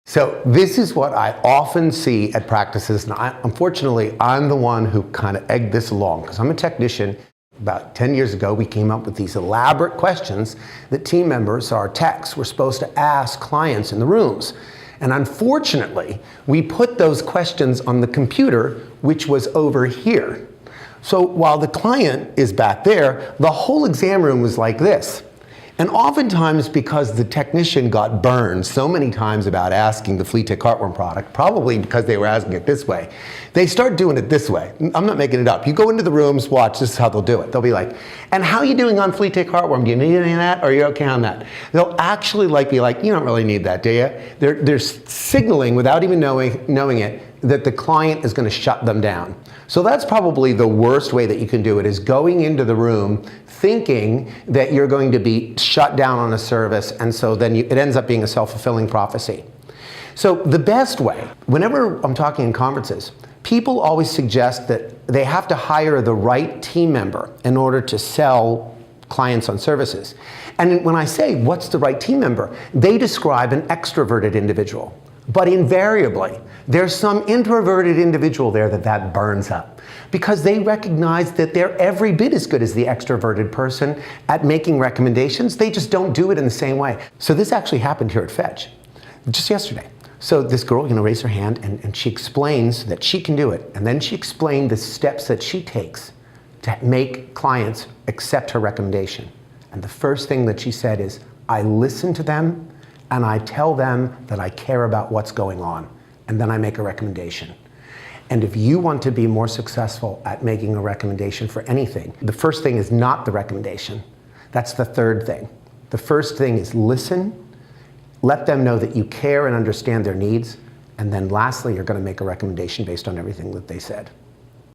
So this is what I often see at practices, and unfortunately, I'm the one who kind of egged this along, because I'm a technician. About 10 years ago, we came up with these elaborate questions that team members, our techs, were supposed to ask clients in the rooms. And unfortunately, we put those questions on the computer, which was over here. So while the client is back there, the whole exam room was like this. And oftentimes, because the technician got burned so many times about asking the flea tick heartworm product, probably because they were asking it this way, they start doing it this way. I'm not making it up. You go into the rooms, watch, this is how they'll do it. They'll be like, and how are you doing on flea tick heartworm? Do you need any of that, or are you okay on that? They'll actually be like, you don't really need that, do you? They're signaling, without even knowing it, that the client is going to shut them down. So that's probably the worst way that you can do it, is going into the room thinking that you're going to be shut down on a service, and so then it ends up being a self-fulfilling prophecy. So the best way, whenever I'm talking in conferences, people always suggest that they have to hire the right team member in order to sell clients on services. And when I say, what's the right team member, they describe an extroverted individual. But invariably, there's some introverted individual there that burns up, because they recognize that they're every bit as good as the extroverted person at making recommendations. They just don't do it in the same way. So this actually happened here at Fetch just yesterday. So this girl, raised her hand, and she explains that she can do it. And then she explained the steps that she takes to make clients accept her recommendation. And the first thing that she said is, I listen to them, and I tell them that I care about what's going on, and then I make a recommendation. And if you want to be more successful at making a recommendation for anything, the first thing is not the recommendation. That's the third thing. The first thing is listen, let them know that you care and understand their needs, and then lastly, you're going to make a recommendation based on everything that they said.